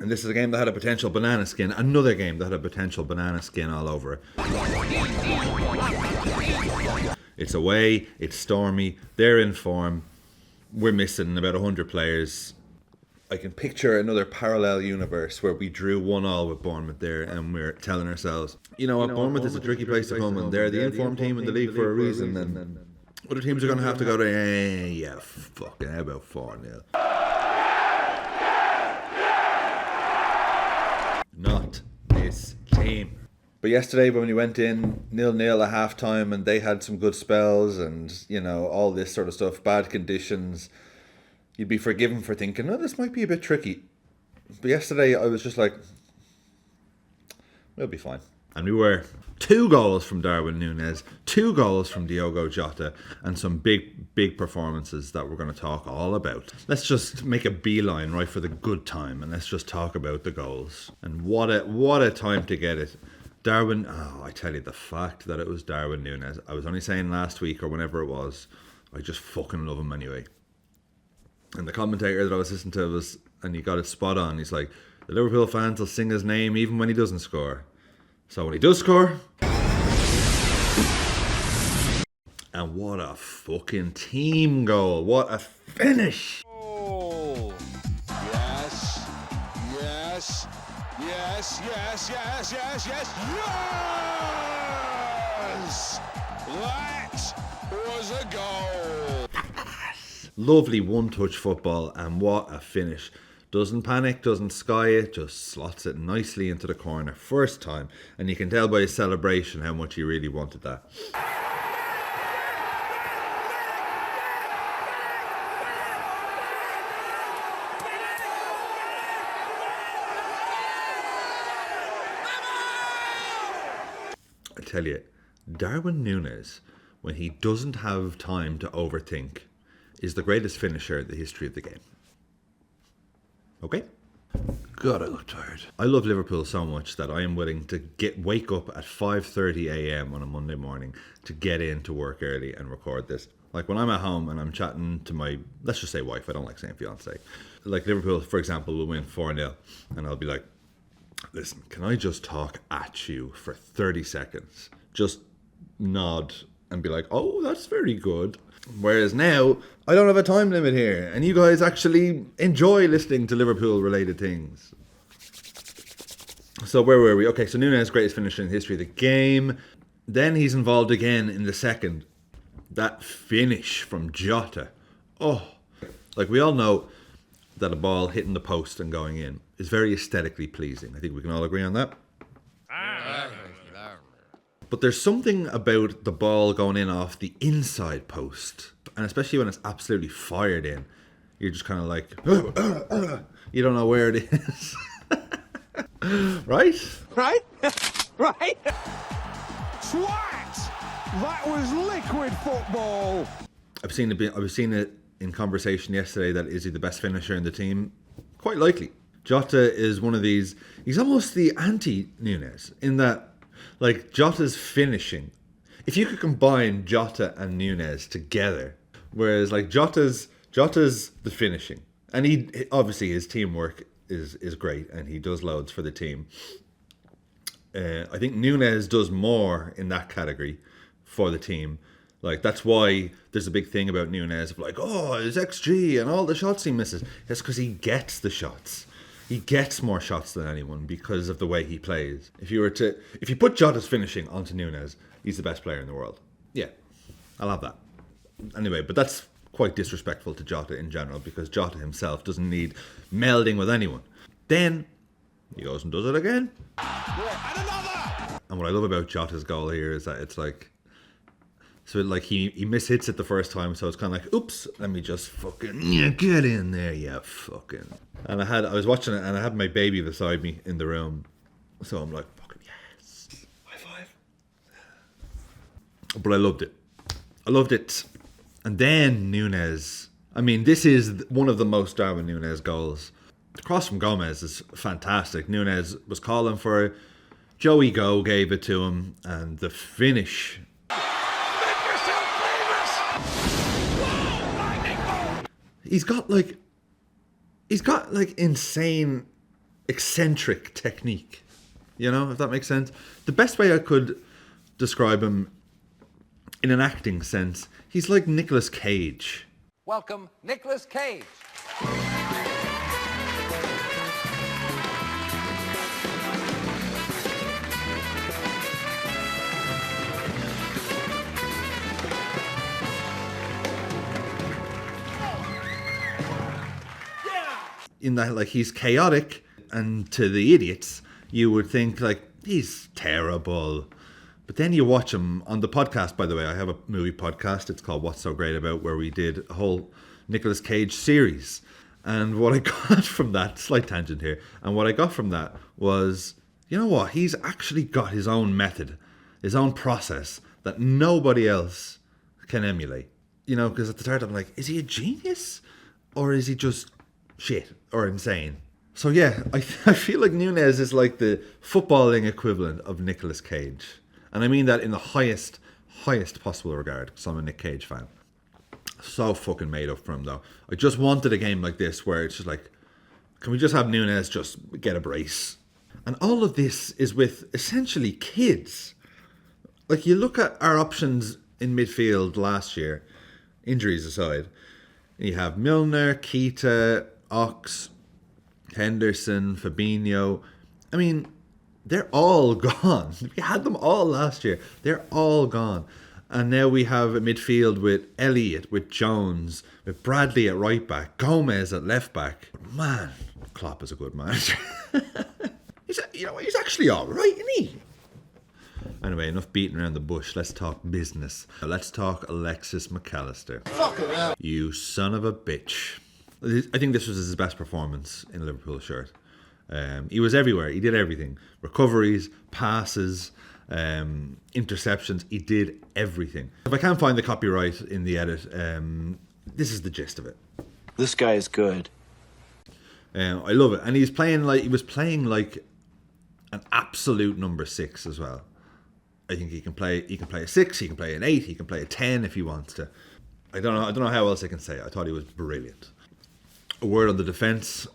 And this is a game that had a potential banana skin. Another game that had a potential banana skin all over it. It's away. It's stormy. They're in form. We're missing about 100 players. I can picture another parallel universe where we drew 1-1 with Bournemouth there, and we're telling ourselves, you know what, Bournemouth is a tricky place to come, and they're the informed team in the league for a reason, and other teams are going to have to go to, yeah, fucking, how about 4-0? Not this team. But yesterday when we went in 0-0 at half time and they had some good spells and, you know, all this sort of stuff, bad conditions, you'd be forgiven for thinking, oh, this might be a bit tricky. But yesterday I was just like, we'll be fine. And we were. 2 goals from Darwin Nunez, 2 goals from Diogo Jota, and some big performances that we're going to talk all about. Let's just make a beeline right for the good time, and let's just talk about the goals. And what a time to get it. Darwin, I tell you, the fact that it was Darwin Nunez, I was only saying last week or whenever it was, I just fucking love him anyway. And the commentator that I was listening to and he got it spot on, he's like, the Liverpool fans will sing his name even when he doesn't score. So when he does score, and what a fucking team goal. What a finish. Oh, yes, yes, yes, yes, yes, yes, yes, yes! That was a goal. Lovely one-touch football, and what a finish. Doesn't panic, doesn't sky it, just slots it nicely into the corner. First time. And you can tell by his celebration how much he really wanted that. I tell you, Darwin Nunez, when he doesn't have time to overthink, is the greatest finisher in the history of the game. Okay? God, I look tired. I love Liverpool so much that I am willing to wake up at 5:30 a.m. on a Monday morning to get in to work early and record this. Like when I'm at home and I'm chatting to my, let's just say wife, I don't like saying fiance. Like Liverpool, for example, will win 4-0 and I'll be like, listen, can I just talk at you for 30 seconds? Just nod and be like, oh, that's very good. Whereas now, I don't have a time limit here. And you guys actually enjoy listening to Liverpool-related things. So where were we? Okay, so Nunez, greatest finisher in the history of the game. Then he's involved again in the second. That finish from Jota. Oh, like we all know that a ball hitting the post and going in is very aesthetically pleasing. I think we can all agree on that. But there's something about the ball going in off the inside post, and especially when it's absolutely fired in, you're just kind of like, you don't know where it is. Right? Right? Right? Swat! That was liquid football! I was seeing it in conversation yesterday that is he the best finisher in the team? Quite likely. Jota is one of these, he's almost the anti-Nunez in that, like, Jota's finishing. If you could combine Jota and Nunez together, whereas like Jota's the finishing, and he obviously his teamwork is great, and he does loads for the team. I think Nunez does more in that category for the team. Like that's why there's a big thing about Nunez of like, oh, his XG and all the shots he misses. That's because he gets the shots. He gets more shots than anyone because of the way he plays. If you put Jota's finishing onto Nunez, he's the best player in the world. Yeah, I'll have that. Anyway, but that's quite disrespectful to Jota in general because Jota himself doesn't need melding with anyone. Then he goes and does it again. And another! And what I love about Jota's goal here is that it's like, so like he mishits it the first time, so it's kind of like, oops, let me just fucking get in there, yeah, fucking. And I was watching it, and I had my baby beside me in the room, so I'm like, fucking yes, high five. But I loved it. And then Nunez. I mean, this is one of the most Darwin Nunez goals. The cross from Gomez is fantastic. Nunez was calling for it. Joey Go gave it to him, and the finish. He's got like insane eccentric technique. You know, if that makes sense. The best way I could describe him in an acting sense, he's like Nicolas Cage. Welcome, Nicolas Cage. In that, like, he's chaotic, and to the idiots, you would think, like, he's terrible. But then you watch him on the podcast, by the way. I have a movie podcast. It's called What's So Great About, where we did a whole Nicolas Cage series. And what I got from that, slight tangent here, and what I got from that was, you know what? He's actually got his own method, his own process that nobody else can emulate. You know, because at the start I'm like, is he a genius? Or is he just shit or insane? So yeah, I feel like Nunez is like the footballing equivalent of Nicolas Cage. And I mean that in the highest possible regard, because I'm a Nick Cage fan. So fucking made up for him, though. I just wanted a game like this where it's just like, can we just have Nunez just get a brace? And all of this is with essentially kids. Like, you look at our options in midfield last year, injuries aside, you have Milner, Keita, Ox, Henderson, Fabinho. I mean, they're all gone. We had them all last year. They're all gone. And now we have a midfield with Elliott, with Jones, with Bradley at right back, Gomez at left back. Man, Klopp is a good manager. He's actually all right, isn't he? Anyway, enough beating around the bush. Let's talk business. Let's talk Alexis Mac Allister. Fucking hell. You son of a bitch. I think this was his best performance in a Liverpool shirt. He was everywhere. He did everything. Recoveries, passes, interceptions. He did everything. If I can't find the copyright in the edit, this is the gist of it. This guy is good. I love it. And he was playing like an absolute number 6 as well. I think he can play a 6, he can play an 8, he can play a 10 if he wants to. I don't know how else I can say it. I thought he was brilliant. A word on the defence.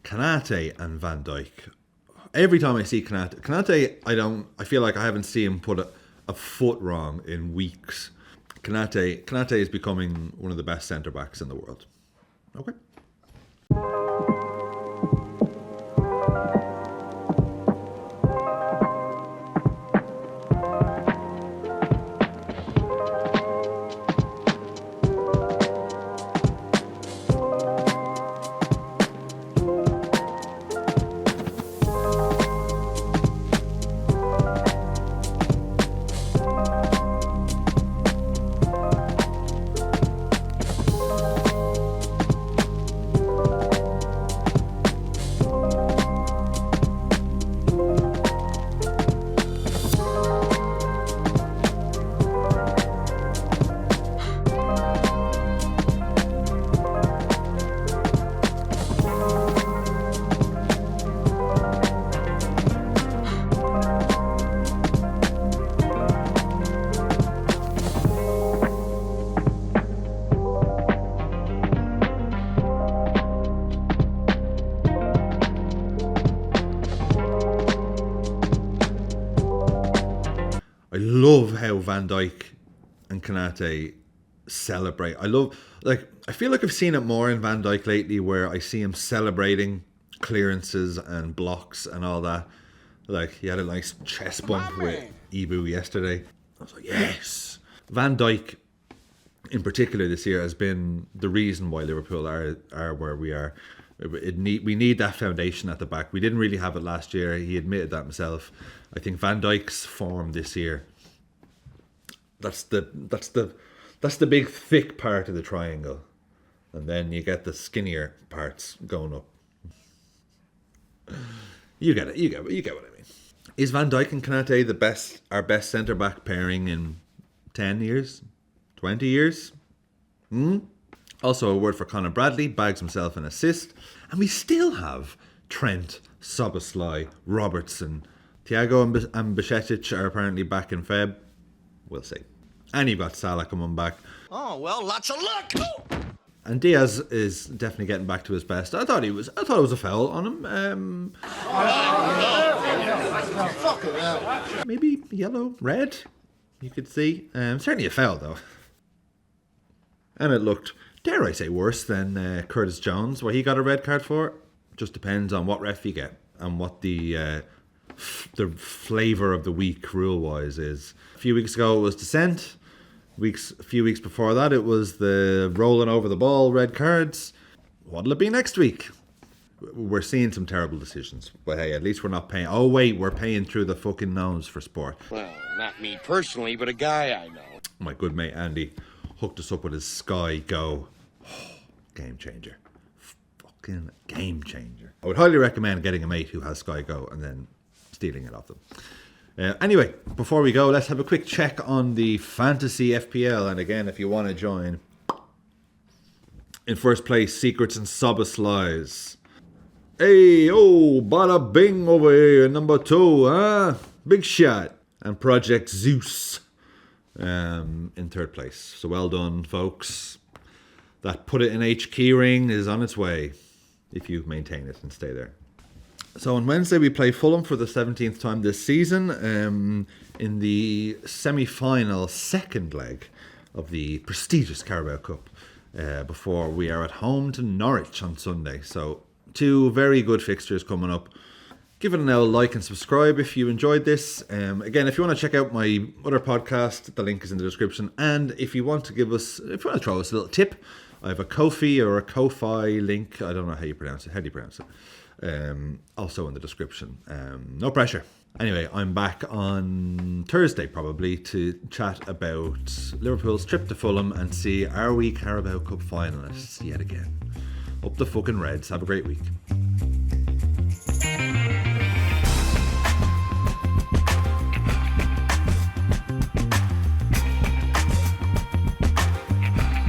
Konate and Van Dijk. Every time I see Konate, I feel like I haven't seen him put a foot wrong in weeks. Konate is becoming one of the best centre backs in the world. Okay. I love how Van Dijk and Konate celebrate. I feel like I've seen it more in Van Dijk lately, where I see him celebrating clearances and blocks and all that. Like, he had a nice chest bump with Ibu yesterday. I was like, yes. Van Dijk, in particular this year, has been the reason why Liverpool are where we are. We need that foundation at the back. We didn't really have it last year. He admitted that himself. I think Van Dijk's form this year, that's the big thick part of the triangle, and then you get the skinnier parts going up. You get it. You get what I mean. Is Van Dijk and Konate our best centre back pairing in 10 years, 20 years? Also, a word for Conor Bradley, bags himself an assist. And we still have Trent, Szoboszlai, Robertson. Thiago and Bajcetic are apparently back in Feb. We'll see. And you've got Salah coming back. Oh, well, lots of luck. And Diaz is definitely getting back to his best. I thought it was a foul on him. Maybe yellow, red. You could see. Certainly a foul though. And it looked, dare I say, worse than Curtis Jones, where he got a red card for. Just depends on what ref you get and what the flavour of the week rule-wise is. A few weeks ago it was dissent. A few weeks before that it was the rolling over the ball, red cards. What'll it be next week? We're seeing some terrible decisions. But hey, at least we're not paying. Oh wait, we're paying through the fucking nose for sport. Well, not me personally, but a guy I know. My good mate Andy hooked us up with his Sky Go. Game changer. Fucking game changer. I would highly recommend getting a mate who has Sky Go and then stealing it off them. Anyway, before we go, let's have a quick check on the Fantasy FPL. And again, if you want to join, in first place, Secrets and Soboslais. Hey, oh, bada bing over here, number 2, huh? Big shot. And Project Zeus in third place. So well done, folks. That put it in H keyring is on its way, if you maintain it and stay there. So on Wednesday we play Fulham for the 17th time this season in the semi-final second leg of the prestigious Carabao Cup before we are at home to Norwich on Sunday. So 2 very good fixtures coming up. Give it an L, like and subscribe if you enjoyed this. Again, if you want to check out my other podcast, the link is in the description. And if you want to throw us a little tip, I have a Ko-fi or a Ko-fi link. I don't know how you pronounce it. How do you pronounce it? Also in the description. No pressure. Anyway, I'm back on Thursday probably to chat about Liverpool's trip to Fulham and see, are we Carabao Cup finalists yet again? Up the fucking Reds. Have a great week.